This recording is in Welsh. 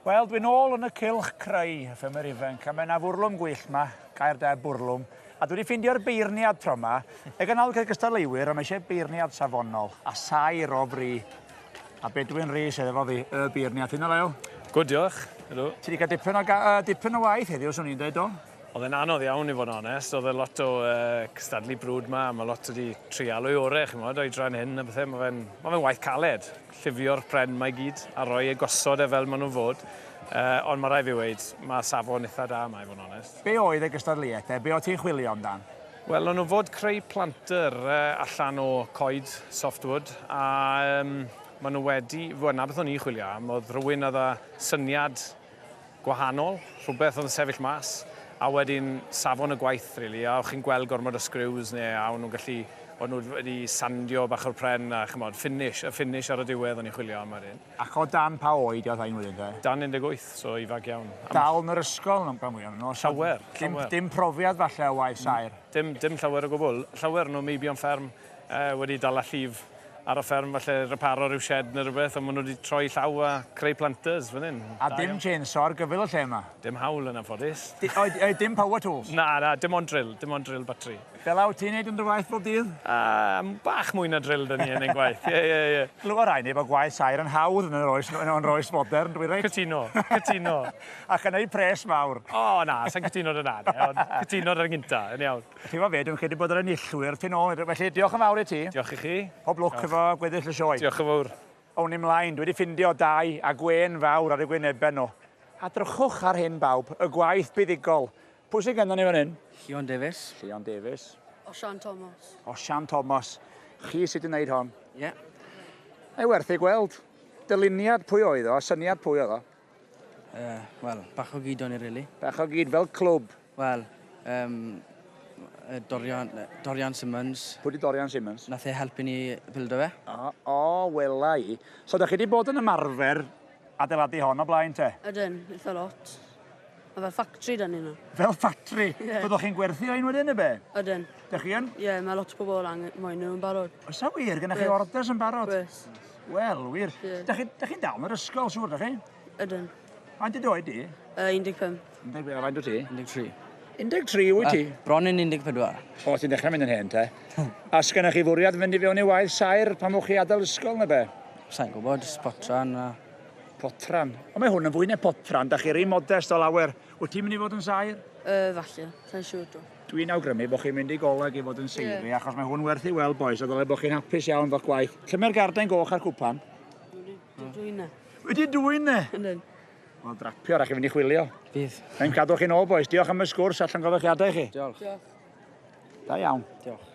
Wel, dwi'n ôl yn y cylch creu, y ffermyr ifanc, a mae yna fwrlwm gwyllt yma, gair da bwrlwm. A dwi wedi ffeindio'r beirniad tro yma, ag yn alw gystadleuwyr, a mae eisiau beirniad safonol, a sair o fri. A be dwi'n rhys efo fi, y beirniad. Hynna Leo? Good, diolch. Ydw. Ti wedi cael dipyn o waith heddiw, swn i'n dweud o? Oedd e'n anodd iawn i fod yn onest. Oedd e lot o cystadlu brwd yma, mae lot wedi trial o'i orau, chymod, o'i dran hyn a bethau. Mae fe'n waith caled. Llifio'r pren mae gyd a roi e gosod e fel maen nhw'n fod. Ond mae rai fi weid, mae safon eitha da yma i fod yn onest. Be oedd y gystadleuaeth? Be oedd ti'n chwilio amdan? Wel, o'n nhw fod creu planter allan o coed softwood a maen nhw wedi, na beth o'n i'n chwilio am, oedd rhywun oedd a syniad gwahanol, rhywbeth oedd yn sefyll mas, a wedyn safon y gwaith, really, a o'ch chi'n gweld gormod o screws neu a o'n nhw'n gallu, o'n nhw wedi sandio bach o'r pren a chymod, y finish ar y diwedd o'n i'n chwilio am wedyn. Ac o dan pa oed oedd ein wedyn, te? Dan 18, so ifag iawn. Dal yn yr ysgol yn pan mwyaf nhw? Llawer. Dim profiad falle o waith sair? Dim llawer o gwbl. Llawer nhw meibion fferm wedi dal a llif ar y fferm, falle reparo rhyw shed neu rhywbeth, ond maen nhw wedi troi llaw a creu planters fan hyn. A dim chainsaw ar gyfil y lle yma? Dim hawl yn anffodus. Dim power tools? Na, dim ond drill batri. Fel awr ti'n neud yn dy waith bob dydd? Bach mwy na drill dyn ni yn ein gwaith, ie. Glywed rai ni bod gwaith sair yn hawdd yn yr oes modern, dwi'n rhaid? Cytuno. Ac yn ei pres mawr. O na, sa'n cytuno dyna, ond cytuno ar y gynta, yn iawn. Ti'n fawr fe, dwi'n credu bod yr enillwyr ti'n ôl. Felly, diolch yn fawr i ti. Diolch i chi. Pob lwc efo gweddill y sioe. Diolch yn fawr. Awn i mlaen, dwi wedi ffindio dau a gwen fawr ar y gwynebau nhw. A drychwch ar hyn bawb, y gwaith buddigol. Pwy sy'n ganddo ni fan hyn? Sioe Davies. Sioe Davies. Osian Thomas. Osian Thomas. Chi sydd wedi gwneud hon? Ie. Ei werthu gweld. Dyluniad pwy oedd o, syniad pwy oedd o? Wel, bach o gyd o'n i, really. Bach o gyd fel clwb. Wel, Dorian Simmons. Pwy di Dorian Simmons? Nath e helpu ni bildo fe. O, wela i. So, da chi wedi bod yn ymarfer adeiladu hon o blaen te? Ydyn, eitha lot. A fel factory dan ni nhw. Fel factory? Byddwch chi'n gwerthu ein wedyn y be? Ydyn. Dych chi yn? Ie, mae lot o bobl moyn nhw'n barod. Oes da wir? Gynnech chi orders yn barod? Wes. Wel, wir. Dych chi'n dal yn yr ysgol, siŵr, dych chi? Ydyn. Faint i oed di? 15. Faint o ti? 13. 13 wyt ti? Bron yn 14. O, ti'n dechrau mynd yn hen, te? A sgynnych chi fwriad fynd i fewn i waith sair pan mwch chi adael ysgol, neu be? Sa'n gwybod, spotran a... Potran. O, mae hwn yn fwy neu potran. Da chi rhi modest o lawer. Wyt ti'n mynd i fod yn sair? Falle, sa'n siŵr dro. Dwi'n awgrymu bod chi'n mynd i goleg i fod yn seiri, achos mae hwn werth i weld, boys, a dylai bod chi'n hapus iawn fel gwaith. Lle mae'r garden goch ar cwpan? Dwi'n ne. Wedi dwy'n ne? Ydyn. Wel, drapio, rach i fynd i chwilio. Fydd. Mae'n cadw chi'n ôl, boys. Diolch am y sgwrs allan gofych chi. Diolch. Da iawn. Diolch.